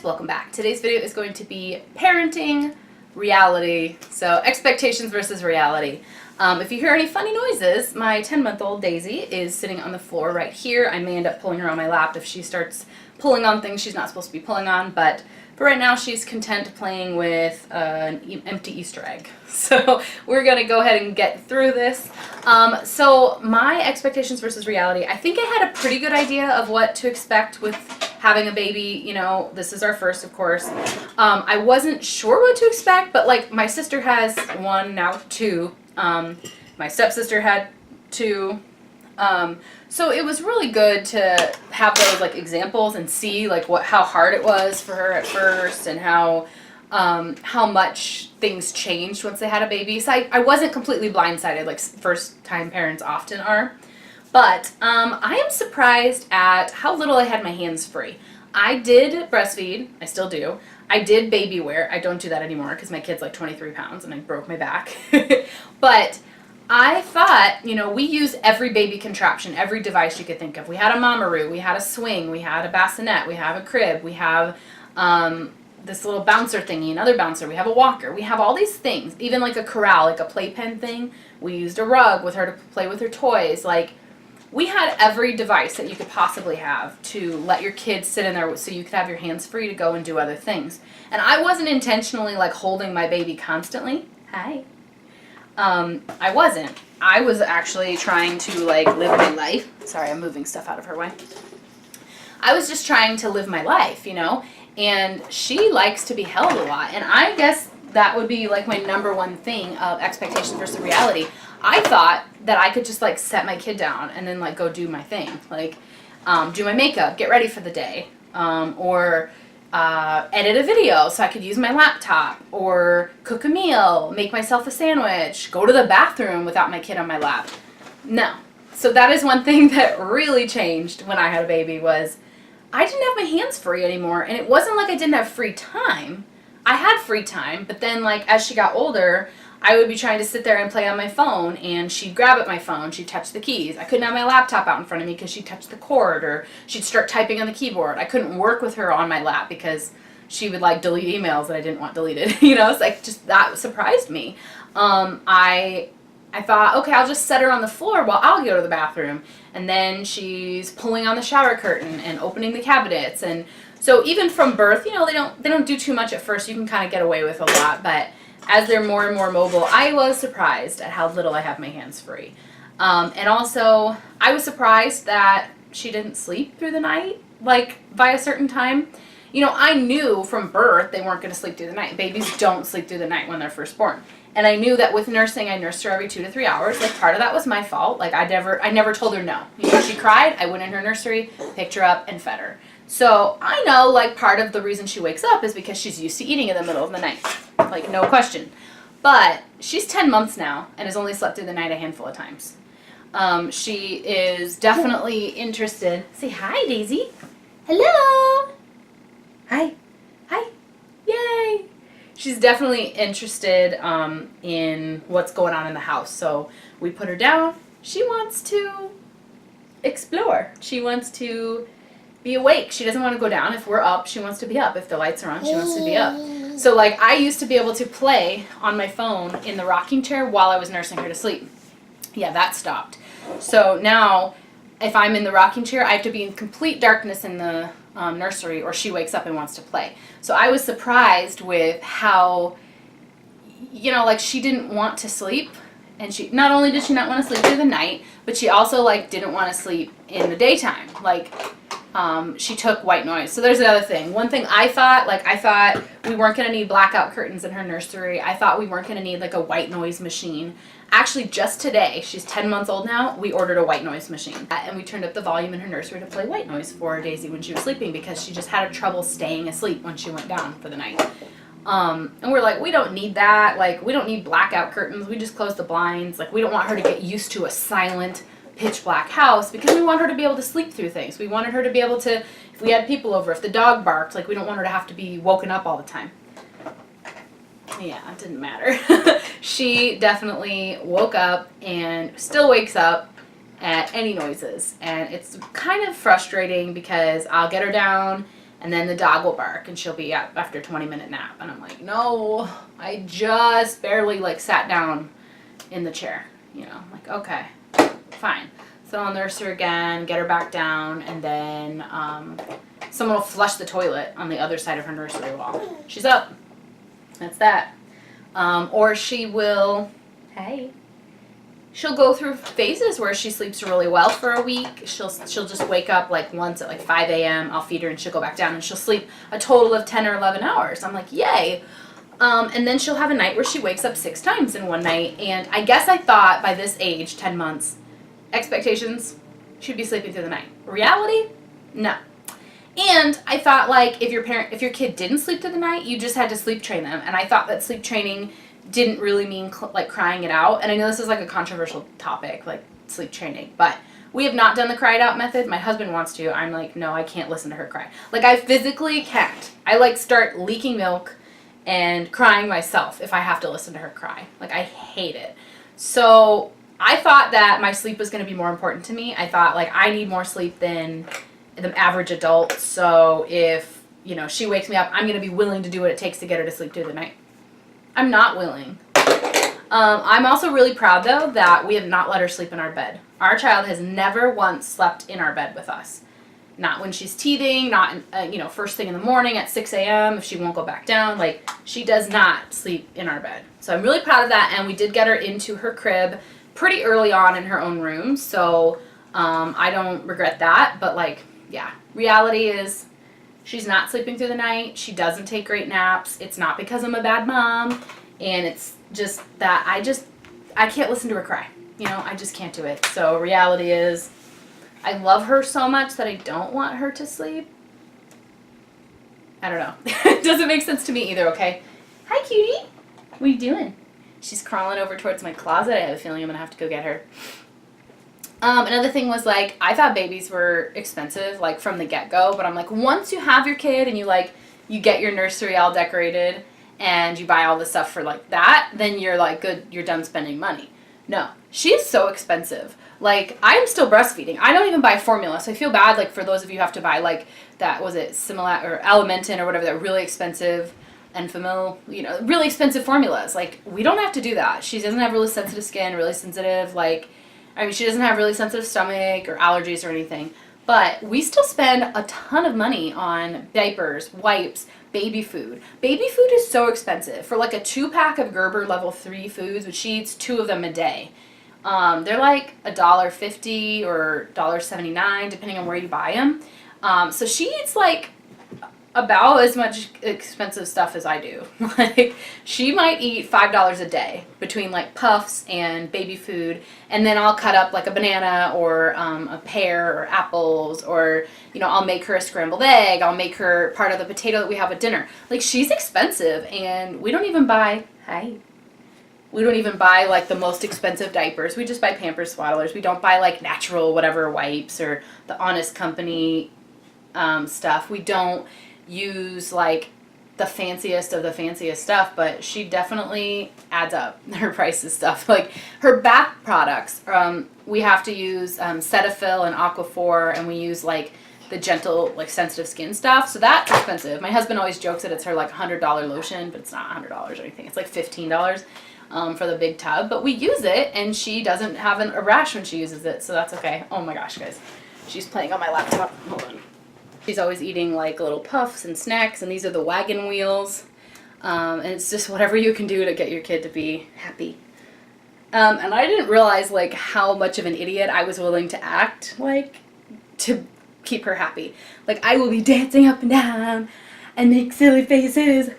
guys, welcome back. Today's video is going to be parenting reality, so expectations versus reality. If you hear any funny noises, my 10-month-old Daisy is sitting on the floor right here. I may end up pulling her on my lap if she starts pulling on things she's not supposed to be pulling on, but for right now she's content playing with an empty Easter egg. So we're going to go ahead and get through this. So my expectations versus reality, I think I had a pretty good idea of what to expect with having a baby. You know, this is our first, of course. I wasn't sure what to expect, but like my sister has one, now two. My stepsister had two. So it was really good to have those like examples and see like how hard it was for her at first and how much things changed once they had a baby. So I wasn't completely blindsided like first time parents often are. But I am surprised at how little I had my hands free. I did breastfeed, I still do. I did baby wear. I don't do that anymore because my kid's like 23 pounds and I broke my back. But I thought, you know, we use every baby contraption, every device you could think of. We had a mamaroo, we had a swing, we had a bassinet, we have a crib, we have this little bouncer thingy, another bouncer, we have a walker, we have all these things, even like a corral, like a playpen thing. We used a rug with her to play with her toys. Like, we had every device that you could possibly have to let your kids sit in there so you could have your hands free to go and do other things. And I wasn't intentionally like holding my baby constantly. Hi. I wasn't. I was actually trying to like live my life. Sorry, I'm moving stuff out of her way. I was just trying to live my life, you know, and she likes to be held a lot. And I guess that would be like my number one thing of expectations versus reality. I thought that I could just like set my kid down and then like go do my thing, like do my makeup, get ready for the day, or edit a video so I could use my laptop, or cook a meal, make myself a sandwich, go to the bathroom without my kid on my lap. No. So that is one thing that really changed when I had a baby was I didn't have my hands free anymore. And it wasn't like I didn't have free time. I had free time, but then like as she got older, I would be trying to sit there and play on my phone, and she'd grab at my phone, she'd touch the keys. I couldn't have my laptop out in front of me because she'd touch the cord, or she'd start typing on the keyboard. I couldn't work with her on my lap because she would like delete emails that I didn't want deleted. You know, it's like just that surprised me. I thought, okay, I'll just set her on the floor while I'll go to the bathroom. And then she's pulling on the shower curtain and opening the cabinets. And so even from birth, you know, they don't do too much at first. You can kind of get away with a lot, but as they're more and more mobile, I was surprised at how little I have my hands free. And also, I was surprised that she didn't sleep through the night, like, by a certain time. You know, I knew from birth they weren't going to sleep through the night. Babies don't sleep through the night when they're first born. And I knew that with nursing, I nursed her every 2 to 3 hours. Like, part of that was my fault. Like, I never told her no. You know, she cried, I went in her nursery, picked her up, and fed her. So I know, like, part of the reason she wakes up is because she's used to eating in the middle of the night. Like, no question. But she's 10 months now and has only slept through the night a handful of times. She is definitely interested. Say hi, Daisy. Hello. Hi. Hi. Yay. She's definitely interested in what's going on in the house. So we put her down. She wants to explore. She wants to be awake. She doesn't want to go down. If we're up, she wants to be up. If the lights are on, she wants to be up. So like I used to be able to play on my phone in the rocking chair while I was nursing her to sleep. Yeah, that stopped. So now if I'm in the rocking chair, I have to be in complete darkness in the nursery or she wakes up and wants to play. So I was surprised with how, you know, like she didn't want to sleep. And she, not only did she not want to sleep through the night, but she also like didn't want to sleep in the daytime. Like she took white noise. So there's another thing. One thing I thought we weren't going to need blackout curtains in her nursery. I thought we weren't going to need like a white noise machine. Actually, just today, she's 10 months old now, we ordered a white noise machine. And we turned up the volume in her nursery to play white noise for Daisy when she was sleeping because she just had trouble staying asleep when she went down for the night. And we're like, we don't need that. Like, we don't need blackout curtains. We just close the blinds. Like, we don't want her to get used to a silent, pitch black house because we want her to be able to sleep through things. We wanted her to be able to, if we had people over, if the dog barked, like we don't want her to have to be woken up all the time. Yeah, it didn't matter. She definitely woke up and still wakes up at any noises. And it's kind of frustrating because I'll get her down And then the dog will bark and she'll be up after a 20-minute nap. And I'm like, no, I just barely like sat down in the chair. You know, I'm like, okay, fine. So I'll nurse her again, get her back down, and then someone will flush the toilet on the other side of her nursery wall. She's up. That's that. Or she will, she'll go through phases where she sleeps really well for a week. She'll just wake up like once at like 5 a.m. I'll feed her and she'll go back down and she'll sleep a total of 10 or 11 hours. I'm like, yay. And then she'll have a night where she wakes up 6 times in one night. And I guess I thought by this age, 10 months, expectations, she'd be sleeping through the night. Reality? No. And I thought like if your kid didn't sleep through the night, you just had to sleep train them. And I thought that sleep training didn't really mean like crying it out. And I know this is like a controversial topic, like sleep training, but we have not done the cry it out method. My husband wants to. I'm like, no, I can't listen to her cry. Like I physically can't. I like start leaking milk and crying myself if I have to listen to her cry. Like I hate it. So I thought that my sleep was going to be more important to me. I thought like I need more sleep than the average adult. So if, you know, she wakes me up, I'm going to be willing to do what it takes to get her to sleep through the night. I'm not willing. I'm also really proud, though, that we have not let her sleep in our bed. Our child has never once slept in our bed with us. Not when she's teething, not, you know, first thing in the morning at 6 a.m. if she won't go back down. Like, she does not sleep in our bed. So I'm really proud of that, and we did get her into her crib pretty early on in her own room. So I don't regret that, but, like, yeah, reality is she's not sleeping through the night. She doesn't take great naps. It's not because I'm a bad mom. And it's just that I can't listen to her cry. You know, I just can't do it. So reality is I love her so much that I don't want her to sleep. I don't know. It doesn't make sense to me either, okay? Hi, cutie. What are you doing? She's crawling over towards my closet. I have a feeling I'm going to have to go get her. Another thing was, like, I thought babies were expensive, like, from the get-go. But I'm like, once you have your kid and you get your nursery all decorated and you buy all the stuff for, like, that, then you're, like, good, you're done spending money. No. She is so expensive. Like, I'm still breastfeeding. I don't even buy formula, so I feel bad, like, for those of you who have to buy, like, that, was it Similac or Alimentin or whatever, that really expensive Enfamil, you know, really expensive formulas. Like, we don't have to do that. She doesn't have really sensitive skin, really sensitive, like, I mean, she doesn't have really sensitive stomach or allergies or anything, but we still spend a ton of money on diapers, wipes, baby food. Baby food is so expensive. For like a 2-pack of Gerber level 3 foods, which she eats 2 of them a day, they're like $1.50 or $1.79, depending on where you buy them. So she eats like about as much expensive stuff as I do. Like, she might eat $5 a day between like puffs and baby food, and then I'll cut up like a banana or a pear or apples, or, you know, I'll make her a scrambled egg, I'll make her part of the potato that we have at dinner. Like, she's expensive, and we don't even buy like the most expensive diapers. We just buy Pampers Swaddlers. We don't buy like natural whatever wipes or the Honest Company stuff. We don't use like the fanciest of the fanciest stuff, but she definitely adds up her prices stuff. Like her bath products, we have to use Cetaphil and Aquaphor, and we use like the gentle, like sensitive skin stuff, so that's expensive. My husband always jokes that it's her like $100 lotion, but it's not $100 or anything. It's like $15 for the big tub, but we use it, and she doesn't have a rash when she uses it, so that's okay. Oh my gosh, guys, she's playing on my laptop. Hold on. She's always eating like little puffs and snacks, and these are the wagon wheels. And it's just whatever you can do to get your kid to be happy. And I didn't realize like how much of an idiot I was willing to act like to keep her happy. Like, I will be dancing up and down and make silly faces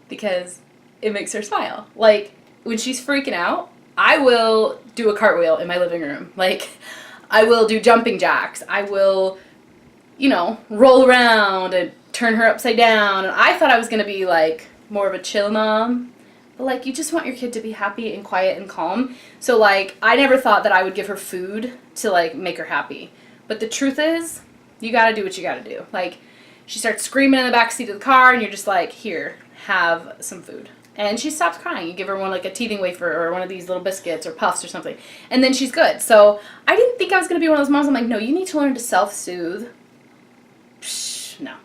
because it makes her smile. Like, when she's freaking out, I will do a cartwheel in my living room. Like, I will do jumping jacks. I will, you know, roll around and turn her upside down. And I thought I was going to be, like, more of a chill mom. But, like, you just want your kid to be happy and quiet and calm. So, like, I never thought that I would give her food to, like, make her happy. But the truth is, you got to do what you got to do. Like, she starts screaming in the back seat of the car, and you're just like, here, have some food. And she stops crying. You give her one, like a teething wafer or one of these little biscuits or puffs or something. And then she's good. So I didn't think I was going to be one of those moms. I'm like, no, you need to learn to self-soothe Psh, no.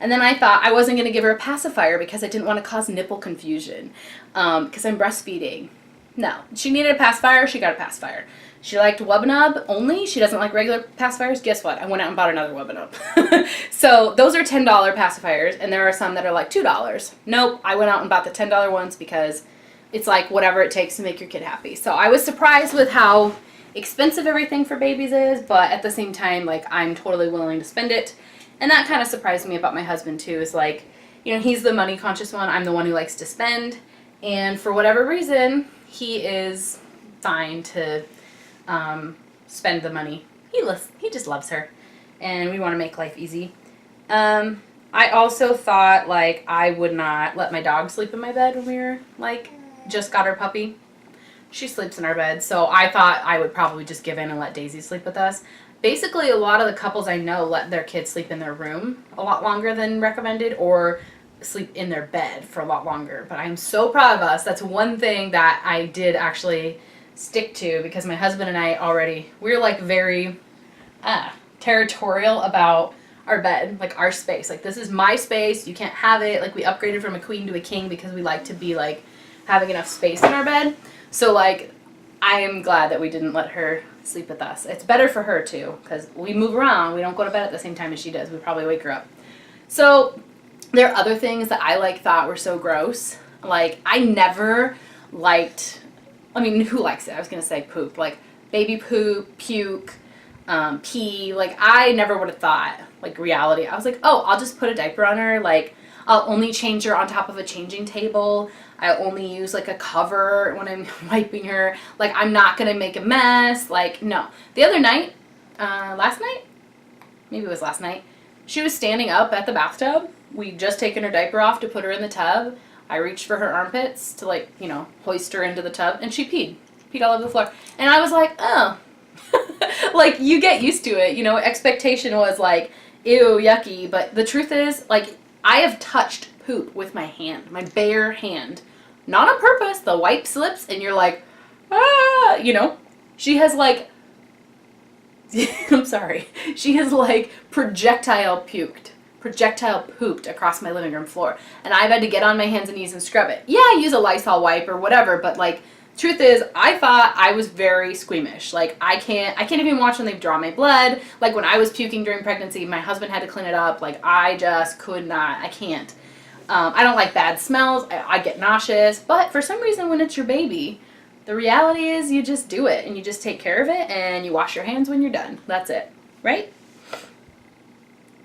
And then I thought I wasn't going to give her a pacifier because I didn't want to cause nipple confusion because I'm breastfeeding. No, she needed a pacifier. She got a pacifier. She liked Wubnub only. She doesn't like regular pacifiers. Guess what? I went out and bought another Wubnub. So those are $10 pacifiers, and there are some that are like $2. Nope, I went out and bought the $10 ones because it's like whatever it takes to make your kid happy. So I was surprised with how expensive everything for babies is, but at the same time, like, I'm totally willing to spend it. And that kind of surprised me about my husband too, is like, you know, he's the money conscious one. I'm the one who likes to spend. And for whatever reason, he is fine to spend the money. He just loves her, and we want to make life easy. I also thought, like, I would not let my dog sleep in my bed when we were, like, just got our puppy. She sleeps in our bed, so I thought I would probably just give in and let Daisy sleep with us. Basically, a lot of the couples I know let their kids sleep in their room a lot longer than recommended, or sleep in their bed for a lot longer. But I'm so proud of us. That's one thing that I did actually stick to, because my husband and I we're like very territorial about our bed, like our space. Like, this is my space, you can't have it. Like, we upgraded from a queen to a king because we like to be like having enough space in our bed. So like, I am glad that we didn't let her sleep with us. It's better for her too, because we move around. We don't go to bed at the same time as she does. We probably wake her up. So there are other things that I thought were so gross. Like, I never liked, I mean, who likes it? I was going to say poop. Like, baby poop, puke, pee. Like, I never would have thought, like, reality. I was like, oh, I'll just put a diaper on her. Like, I'll only change her on top of a changing table. I only use, like, a cover when I'm wiping her. Like, I'm not going to make a mess. Like, no. The other night, last night? Maybe it was last night. She was standing up at the bathtub. We'd just taken her diaper off to put her in the tub. I reached for her armpits to, like, you know, hoist her into the tub, and she peed. Peed all over the floor. And I was like, oh. Like, you get used to it. You know, expectation was like, ew, yucky. But the truth is, like, I have touched poop with my hand, my bare hand. Not on purpose. The wipe slips, and you're like, ah, you know. She has, like, I'm sorry. She has, like, projectile pooped across my living room floor. And I've had to get on my hands and knees and scrub it. Yeah, I use a Lysol wipe or whatever, but, like, truth is, I thought I was very squeamish. Like, I can't even watch when they draw my blood. Like, when I was puking during pregnancy, my husband had to clean it up. Like, I just could not. I can't. I don't like bad smells. I get nauseous. But for some reason, when it's your baby, the reality is you just do it, and you just take care of it, and you wash your hands when you're done. That's it. Right?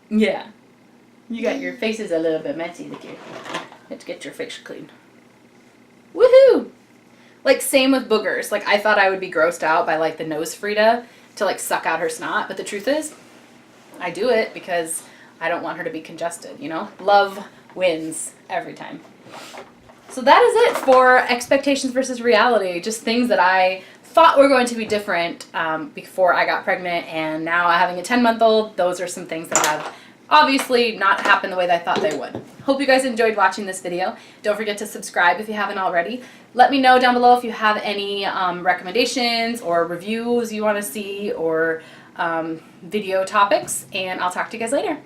Yeah. You got your faces a little bit messy. Look here. Let's get your face clean. Woohoo! Like, same with boogers. Like, I thought I would be grossed out by, like, the nose Frida to, like, suck out her snot. But the truth is, I do it because I don't want her to be congested, you know? Love wins every time. So that is it for expectations versus reality. Just things that I thought were going to be different before I got pregnant. And now having a 10-month-old, those are some things that have obviously not happened the way that I thought they would. Hope you guys enjoyed watching this video. Don't forget to subscribe if you haven't already. Let me know down below if you have any recommendations or reviews you want to see, or video topics, and I'll talk to you guys later.